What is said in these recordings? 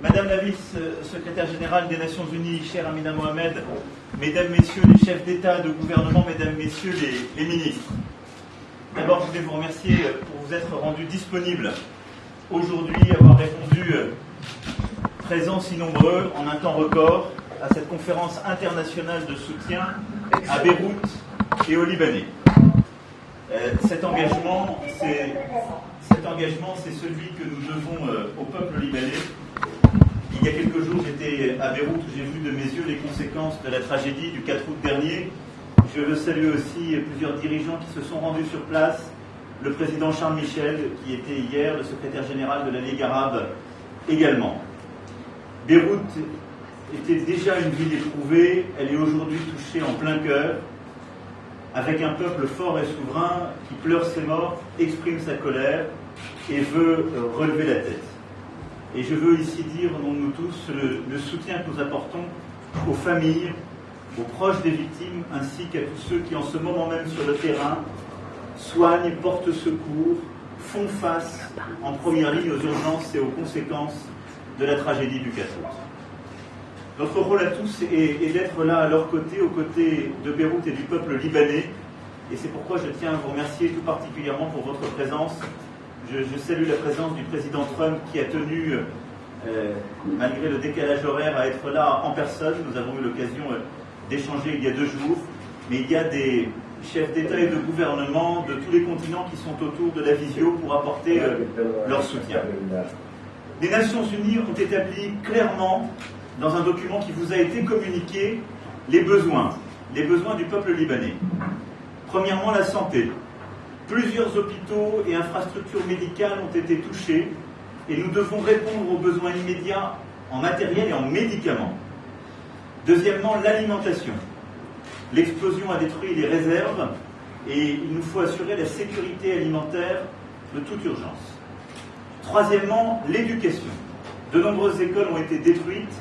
Madame la vice-secrétaire générale des Nations Unies, chère Amina Mohamed, Mesdames, Messieurs les chefs d'État, de gouvernement, Mesdames, Messieurs les ministres. D'abord, je voulais vous remercier pour vous être rendus disponibles aujourd'hui, avoir répondu présents si nombreux en un temps record à cette conférence internationale de soutien à Beyrouth et au Libanais. Cet engagement, c'est celui que nous devons au peuple libanais. Il y a quelques jours, j'étais à Beyrouth où j'ai vu de mes yeux les conséquences de la tragédie du 4 août dernier. Je veux saluer aussi plusieurs dirigeants qui se sont rendus sur place, le président Charles Michel, qui était hier, le secrétaire général de la Ligue arabe également. Beyrouth était déjà une ville éprouvée, elle est aujourd'hui touchée en plein cœur, avec un peuple fort et souverain qui pleure ses morts, exprime sa colère et veut relever la tête. Et je veux ici dire, au nom de nous tous, le soutien que nous apportons aux familles, aux proches des victimes, ainsi qu'à tous ceux qui, en ce moment même sur le terrain, soignent, portent secours, font face en première ligne aux urgences et aux conséquences de la tragédie du 4 août. Notre rôle à tous est d'être là à leur côté, aux côtés de Beyrouth et du peuple libanais. Et c'est pourquoi je tiens à vous remercier tout particulièrement pour votre présence. Je salue la présence du président Trump qui a tenu, malgré le décalage horaire, à être là en personne. Nous avons eu l'occasion d'échanger il y a 2 jours. Mais il y a des chefs d'État et de gouvernement de tous les continents qui sont autour de la visio pour apporter leur soutien. Les Nations Unies ont établi clairement, dans un document qui vous a été communiqué, les besoins du peuple libanais. Premièrement, la santé. Plusieurs hôpitaux et infrastructures médicales ont été touchés et nous devons répondre aux besoins immédiats en matériel et en médicaments. Deuxièmement, l'alimentation. L'explosion a détruit les réserves et il nous faut assurer la sécurité alimentaire de toute urgence. Troisièmement, l'éducation. De nombreuses écoles ont été détruites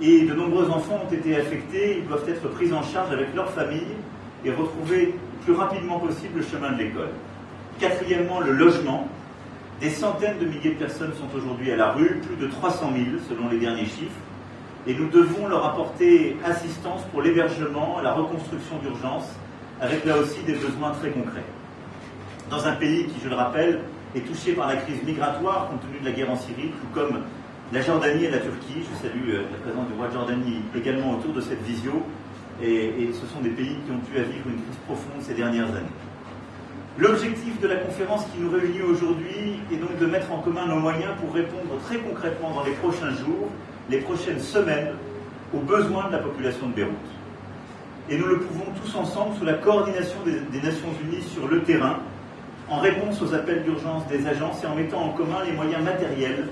et de nombreux enfants ont été affectés. Ils doivent être pris en charge avec leur famille et retrouver le plus rapidement possible le chemin de l'école. Quatrièmement, le logement. Des centaines de milliers de personnes sont aujourd'hui à la rue, plus de 300 000 selon les derniers chiffres, et nous devons leur apporter assistance pour l'hébergement, la reconstruction d'urgence, avec là aussi des besoins très concrets. Dans un pays qui, je le rappelle, est touché par la crise migratoire compte tenu de la guerre en Syrie, tout comme la Jordanie et la Turquie. Je salue la présence du roi de Jordanie également autour de cette visio. Et ce sont des pays qui ont eu à vivre une crise profonde ces dernières années. L'objectif de la conférence qui nous réunit aujourd'hui est donc de mettre en commun nos moyens pour répondre très concrètement dans les prochains jours, les prochaines semaines, aux besoins de la population de Beyrouth. Et nous le pouvons tous ensemble sous la coordination des Nations Unies sur le terrain, en réponse aux appels d'urgence des agences et en mettant en commun les moyens matériels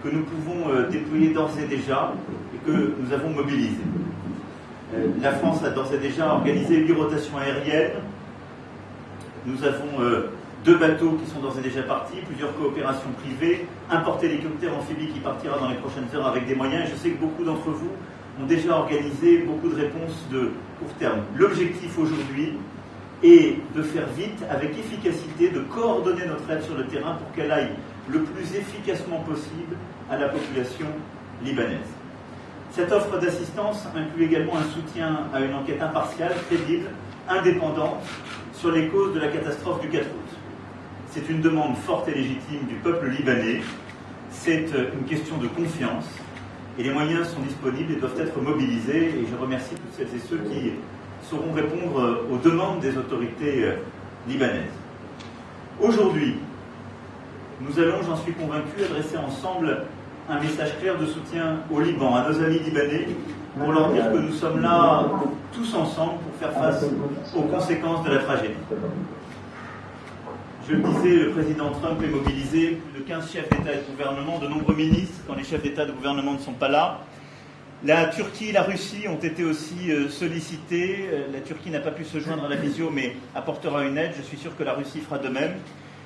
que nous pouvons déployer d'ores et déjà et que nous avons mobilisés. La France a d'ores et déjà organisé 8 rotations aériennes. Nous avons 2 bateaux qui sont d'ores et déjà partis, plusieurs coopérations privées, un porte-hélicoptère amphibie qui partira dans les prochaines heures avec des moyens. Je sais que beaucoup d'entre vous ont déjà organisé beaucoup de réponses de court terme. L'objectif aujourd'hui est de faire vite, avec efficacité, de coordonner notre aide sur le terrain pour qu'elle aille le plus efficacement possible à la population libanaise. Cette offre d'assistance inclut également un soutien à une enquête impartiale, crédible, indépendante, sur les causes de la catastrophe du 4 août. C'est une demande forte et légitime du peuple libanais. C'est une question de confiance. Et les moyens sont disponibles et doivent être mobilisés. Et je remercie toutes celles et ceux qui sauront répondre aux demandes des autorités libanaises. Aujourd'hui, nous allons, j'en suis convaincu, adresser ensemble un message clair de soutien au Liban, à nos amis libanais, pour leur dire que nous sommes là tous ensemble pour faire face aux conséquences de la tragédie. Je le disais, le président Trump est mobilisé, plus de 15 chefs d'État et de gouvernement, de nombreux ministres, quand les chefs d'État et de gouvernement ne sont pas là. La Turquie et la Russie ont été aussi sollicités. La Turquie n'a pas pu se joindre à la visio, mais apportera une aide. Je suis sûr que la Russie fera de même.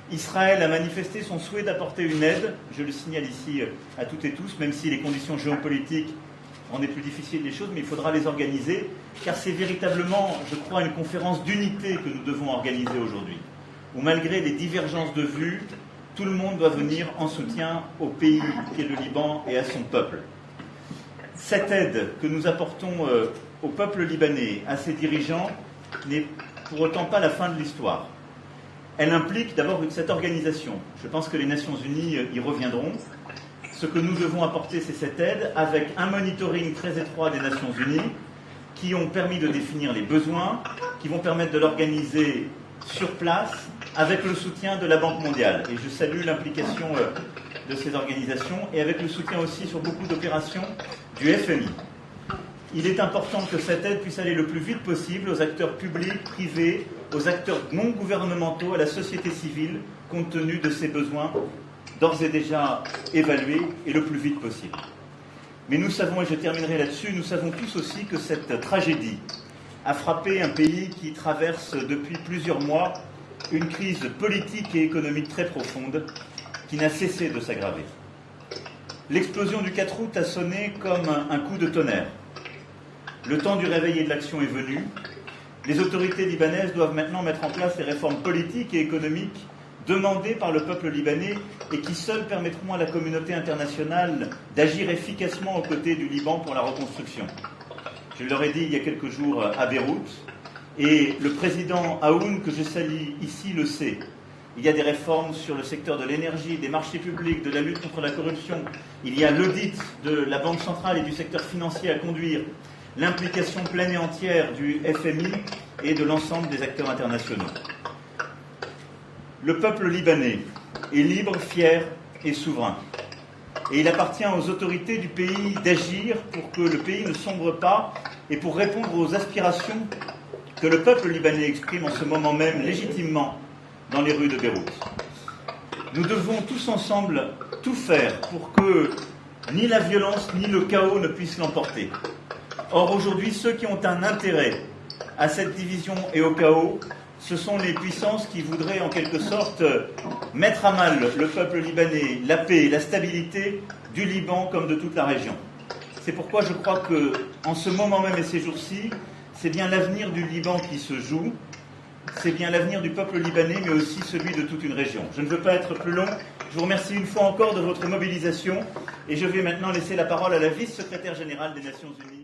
Israël a manifesté son souhait d'apporter une aide, je le signale ici à toutes et tous, même si les conditions géopolitiques rendent plus difficiles les choses, mais il faudra les organiser, car c'est véritablement, je crois, une conférence d'unité que nous devons organiser aujourd'hui, où malgré les divergences de vues, tout le monde doit venir en soutien au pays qu'est le Liban et à son peuple. Cette aide que nous apportons au peuple libanais, à ses dirigeants, n'est pour autant pas la fin de l'histoire. Elle implique d'abord cette organisation. Je pense que les Nations Unies y reviendront. Ce que nous devons apporter, c'est cette aide avec un monitoring très étroit des Nations Unies qui ont permis de définir les besoins, qui vont permettre de l'organiser sur place avec le soutien de la Banque mondiale. Et je salue l'implication de ces organisations et avec le soutien aussi sur beaucoup d'opérations du FMI. Il est important que cette aide puisse aller le plus vite possible aux acteurs publics, privés, aux acteurs non gouvernementaux, à la société civile, compte tenu de ses besoins d'ores et déjà évalués et le plus vite possible. Mais nous savons, et je terminerai là-dessus, nous savons tous aussi que cette tragédie a frappé un pays qui traverse depuis plusieurs mois une crise politique et économique très profonde qui n'a cessé de s'aggraver. L'explosion du 4 août a sonné comme un coup de tonnerre. Le temps du réveil et de l'action est venu. Les autorités libanaises doivent maintenant mettre en place les réformes politiques et économiques demandées par le peuple libanais et qui seules permettront à la communauté internationale d'agir efficacement aux côtés du Liban pour la reconstruction. Je leur ai dit il y a quelques jours à Beyrouth, et le président Aoun, que je salue ici, le sait. Il y a des réformes sur le secteur de l'énergie, des marchés publics, de la lutte contre la corruption. Il y a l'audit de la Banque centrale et du secteur financier à conduire, l'implication pleine et entière du FMI et de l'ensemble des acteurs internationaux. Le peuple libanais est libre, fier et souverain. Et il appartient aux autorités du pays d'agir pour que le pays ne sombre pas et pour répondre aux aspirations que le peuple libanais exprime en ce moment même légitimement dans les rues de Beyrouth. Nous devons tous ensemble tout faire pour que ni la violence ni le chaos ne puissent l'emporter. Or, aujourd'hui, ceux qui ont un intérêt à cette division et au chaos, ce sont les puissances qui voudraient en quelque sorte mettre à mal le peuple libanais, la paix et la stabilité du Liban comme de toute la région. C'est pourquoi je crois qu'en ce moment même et ces jours-ci, c'est bien l'avenir du Liban qui se joue, c'est bien l'avenir du peuple libanais, mais aussi celui de toute une région. Je ne veux pas être plus long. Je vous remercie une fois encore de votre mobilisation et je vais maintenant laisser la parole à la vice-secrétaire générale des Nations Unies.